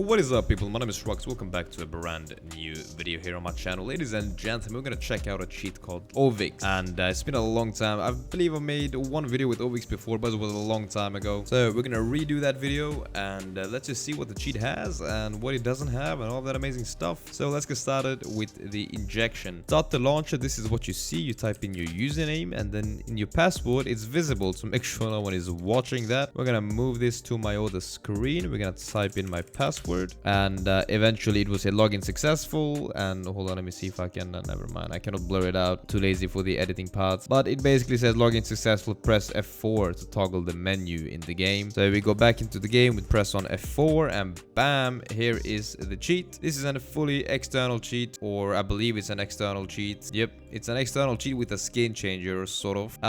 What is up, people? My name is Rux. Welcome back to a brand new video here on my channel. Ladies and gentlemen, we're gonna check out a cheat called Ovix, and it's been a long time. I believe I made one video with Ovix before, but it was a long time ago. So we're gonna redo that video, and let's just see what the cheat has and what it doesn't have and all that amazing stuff. So let's get started with the injection. Start the launcher. This is what you see. You type in your username, and then in your password it's visible, so make sure no one is watching that. We're gonna move this to my other screen. We're gonna type in my password, and eventually it will say login successful. And hold on, let me see if I can. Never mind, I cannot blur it out, too lazy for the editing part. But it basically says login successful. Press F4 to toggle the menu in the game. So we go back into the game, we press on F4, and bam, here is the cheat. This is a fully external cheat, or I believe it's an external cheat. Yep, it's an external cheat with a skin changer, sort of.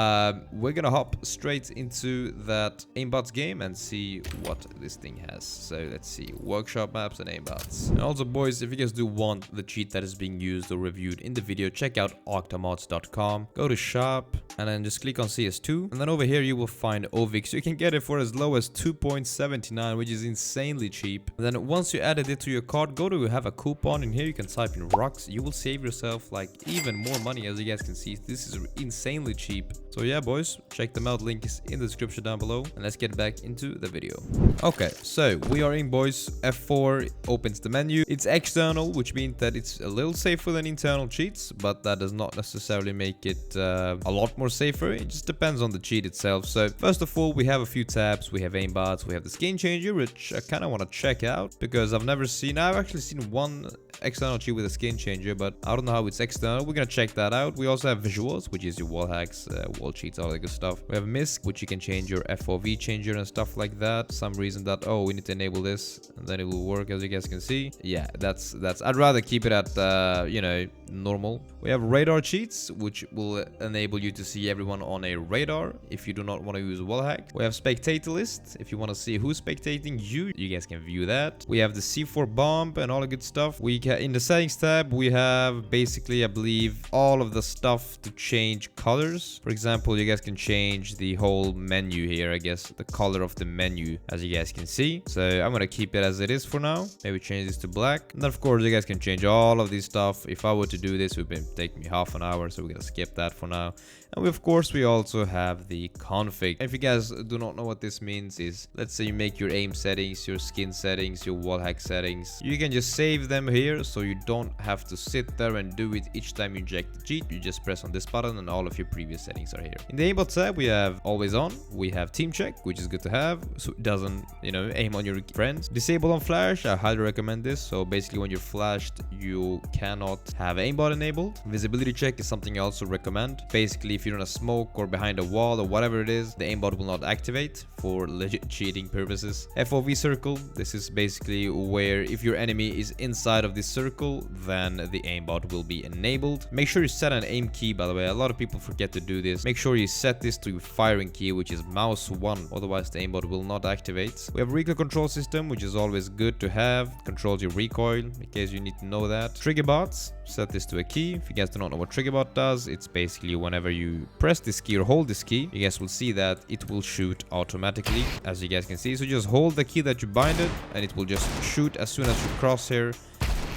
We're gonna hop straight into that aimbot game and see what this thing has. So let's see, workshop maps and aimbots. And also, boys, if you guys do want the cheat that is being used or reviewed in the video, check out octamods.com. Go to shop and then just click on CS2, and then over here you will find Ovix. You can get it for as low as 2.79, which is insanely cheap. And then once you added it to your cart, go to have a coupon. In here you can type in rocks. You will save yourself like even more money. As you guys can see, this is insanely cheap. So yeah, boys, check them out. Link is in the description down below, and let's get back into the video. Okay, so we are in, boys. F4 opens the menu. It's external, which means that it's a little safer than internal cheats, but that does not necessarily make it a lot more safer. It just depends on the cheat itself. So first of all, we have a few tabs. We have aimbots, we have the skin changer, which I kind of want to check out because I've actually seen one external cheat with a skin changer, but I don't know how it's external. We're gonna check that out. We also have visuals, which is your wall hacks, wall cheats, all that good stuff. We have misc, which you can change your FOV changer and stuff like that. Some reason that, oh, we need to enable this and then it will work, as you guys can see. Yeah, that's I'd rather keep it at you know, normal. We have radar cheats, which will enable you to see everyone on a radar if you do not want to use a wall hack. We have spectator list. If you want to see who's spectating you, you guys can view that. We have the C4 bomb and all the good stuff. In the settings tab, we have basically, I believe, all of the stuff to change colors. For example, you guys can change the whole menu here, I guess, the color of the menu, as you guys can see. So I'm gonna keep it as it is for now. Maybe change this to black. And then of course you guys can change all of this stuff. If I were to do this, it would take me half an hour, so we're gonna skip that for now. And of course we also have the config. If you guys do not know what this means, is let's say you make your aim settings, your skin settings, your wall hack settings. You can just save them here, so you don't have to sit there and do it each time you inject the cheat. You just press on this button and all of your previous settings are here. In the aimbot tab, we have always on. We have team check, which is good to have, so it doesn't, you know, aim on your friends. Disable on flash, I highly recommend this. So basically when you're flashed, you cannot have aimbot enabled. Visibility check is something I also recommend. Basically, if you're in a smoke or behind a wall or whatever it is, the aimbot will not activate for legit cheating purposes. FOV circle, this is basically where if your enemy is inside of this circle, then the aimbot will be enabled. Make sure you set an aim key, by the way. A lot of people forget to do this. Make sure you set this to your firing key, which is mouse 1, otherwise the aimbot will not activate. We have recoil control system, which is always good to have. Controls your recoil, in case you need to know that. Trigger bots, set this to a key. If you guys do not know what trigger bot does, it's basically whenever you press this key or hold this key, you guys will see that it will shoot automatically, as you guys can see. So just hold the key that you bind it, and it will just shoot as soon as your crosshair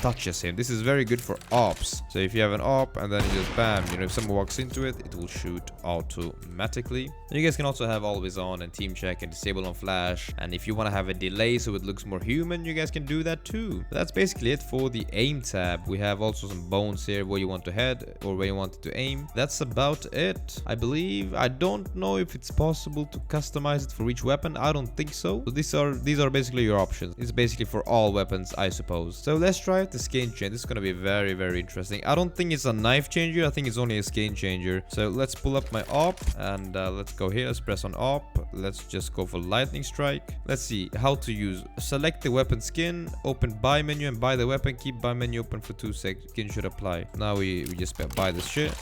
touches him. This is very good for ops. So if you have an op and then you just bam, you know, if someone walks into it, it will shoot automatically. And you guys can also have always on and team check and disable on flash. And if you want to have a delay so it looks more human, you guys can do that too. But that's basically it for the aim tab. We have also some bones here where you want to head or where you want it to aim. That's about it, I believe. I don't know if it's possible to customize it for each weapon. I don't think so. So these are basically your options. It's basically for all weapons, I suppose. So let's try it. The skin change. This is gonna be very, very interesting. I don't think it's a knife changer. I think it's only a skin changer. So let's pull up my op and let's go here. Let's press on op. Let's just go for lightning strike. Let's see how to use. Select the weapon skin, open buy menu and buy the weapon. Keep buy menu open for 2 seconds. Skin should apply. Now we just buy this shit.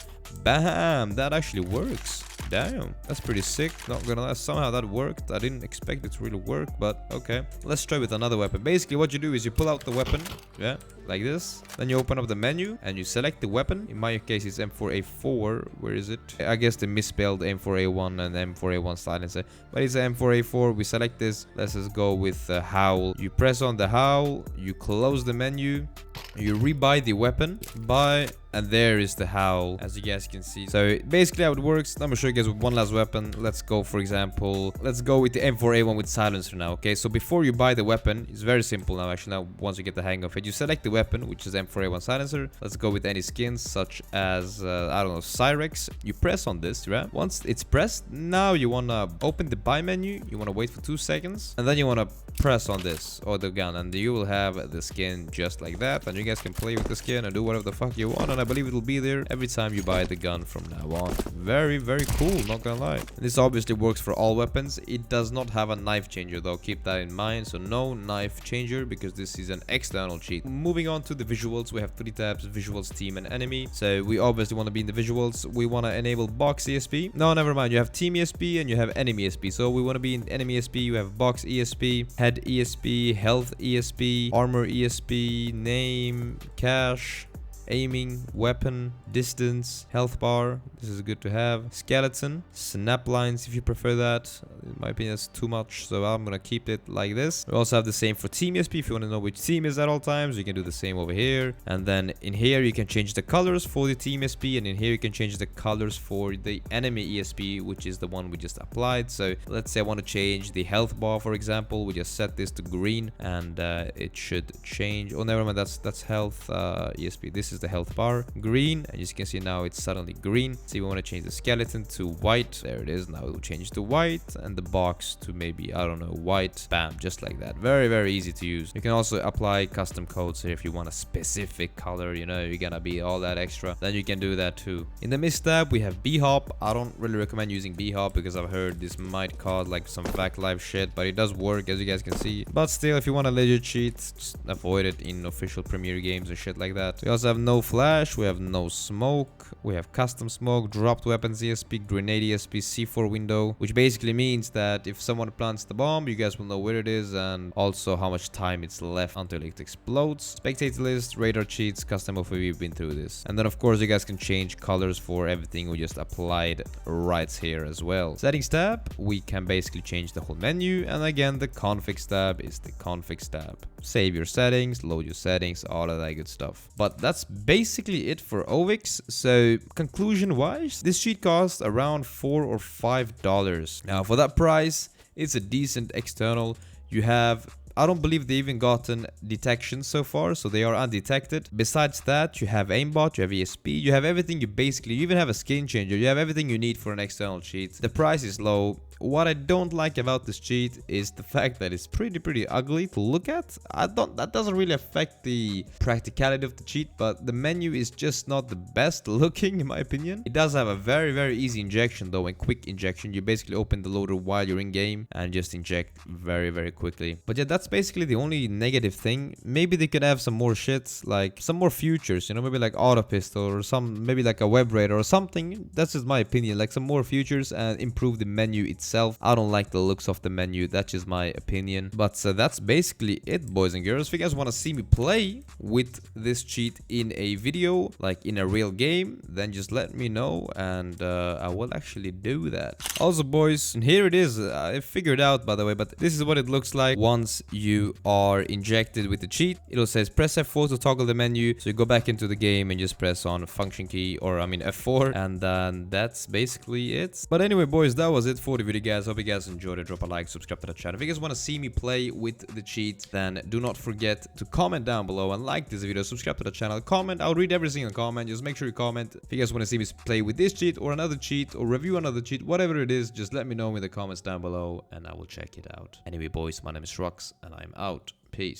Bam! That actually works. Damn, that's pretty sick. Not gonna lie, somehow that worked. I didn't expect it to really work, but okay. Let's try with another weapon. Basically, what you do is you pull out the weapon, yeah, like this. Then you open up the menu and you select the weapon. In my case, it's M4A4. Where is it? I guess they misspelled M4A1 and M4A1 silencer, but it's M4A4. We select this. Let's just go with the howl. You press on the howl. You close the menu. You rebuy the weapon. Buy. And there is the howl, as you guys can see. So basically how it works, I'm gonna show you guys with one last weapon. Let's go, for example, let's go with the M4A1 with silencer now, okay? So before you buy the weapon, it's very simple now, actually. Now, once you get the hang of it, you select the weapon, which is M4A1 silencer. Let's go with any skins, such as, I don't know, Cyrex. You press on this, right? Once it's pressed, now you wanna open the buy menu. You wanna wait for 2 seconds. And then you wanna press on this, or the gun, and you will have the skin just like that. And you guys can play with the skin and do whatever the fuck you want. I believe it will be there every time you buy the gun from now on. Very, very cool, not gonna lie. This obviously works for all weapons. It does not have a knife changer though, keep that in mind. So no knife changer, because this is an external cheat. Moving on to the visuals, we have 3 tabs: visuals, team, and enemy. So we obviously want to be in the visuals. We want to enable box ESP. No, never mind, you have team ESP and you have enemy ESP. So we want to be in enemy ESP. You have box ESP, head ESP, health ESP, armor ESP, name, cache, aiming, weapon, distance, health bar. This is good to have. Skeleton, snap lines if you prefer that. In my opinion, that's too much, so I'm gonna keep it like this. We also have the same for team ESP. If you want to know which team is at all times, you can do the same over here. And then in here you can change the colors for the team ESP, and in here you can change the colors for the enemy ESP, which is the one we just applied. So let's say I want to change the health bar, for example. We just set this to green, and it should change. Oh, never mind, that's health ESP. This is the health bar, green, and as you can see now it's suddenly green. So we want to change the skeleton to white. There it is. Now it will change to white, and the box to maybe, I don't know, white. Bam, just like that. Very, very easy to use. You can also apply custom codes here if you want a specific color, you know, you're gonna be all that extra, then you can do that too. In the mist tab we have b-hop. I don't really recommend using b-hop because I've heard this might cause like some fact live shit, but it does work, as you guys can see. But still, if you want a legit cheat, just avoid it in official Premiere games and shit like that. We also have no flash, we have no smoke, we have custom smoke, dropped weapons ESP, grenade ESP, C4 window, which basically means that if someone plants the bomb, you guys will know where it is and also how much time it's left until it explodes. Spectator list, radar cheats, custom OV, we've been through this. And then of course you guys can change colors for everything we just applied right here as well. Settings tab, we can basically change the whole menu, and again the configs tab is the configs tab. Save your settings, load your settings, all of that good stuff. But that's basically it for Ovix. So conclusion wise, this cheat costs around $4 or $5. Now for that price, it's a decent external. You have, I don't believe they even gotten detection so far, so they are undetected. Besides that, you have aimbot, you have ESP, you have everything. You even have a skin changer. You have everything you need for an external cheat. The price is low. What I don't like about this cheat is the fact that it's pretty ugly to look at. That doesn't really affect the practicality of the cheat, but the menu is just not the best looking in my opinion. It does have a very easy injection though, and quick injection. You basically open the loader while you're in game and just inject very quickly. But yeah, that's basically the only negative thing. Maybe they could have some more shits, like some more features, you know, maybe like auto pistol or maybe like a web radar or something. That's just my opinion, like some more features and improve the menu itself. I don't like the looks of the menu, that's just my opinion. But that's basically it, boys and girls. If you guys want to see me play with this cheat in a video, like in a real game, then just let me know and I will actually do that. Also boys, and here it is. I figured out, by the way, but this is what it looks like once you are injected with the cheat. It'll says press F4 to toggle the menu, so you go back into the game and just press on function key, or I mean F4, and then that's basically it. But anyway boys, that was it for the video guys. Hope you guys enjoyed it. Drop a like, subscribe to the channel. If you guys want to see me play with the cheat, then do not forget to comment down below and like this video, subscribe to the channel, comment. I'll read every single comment. Just make sure you comment. If you guys want to see me play with this cheat or another cheat or review another cheat, whatever it is, just let me know in the comments down below and I will check it out. Anyway boys, my name is Rux and I'm out. Peace.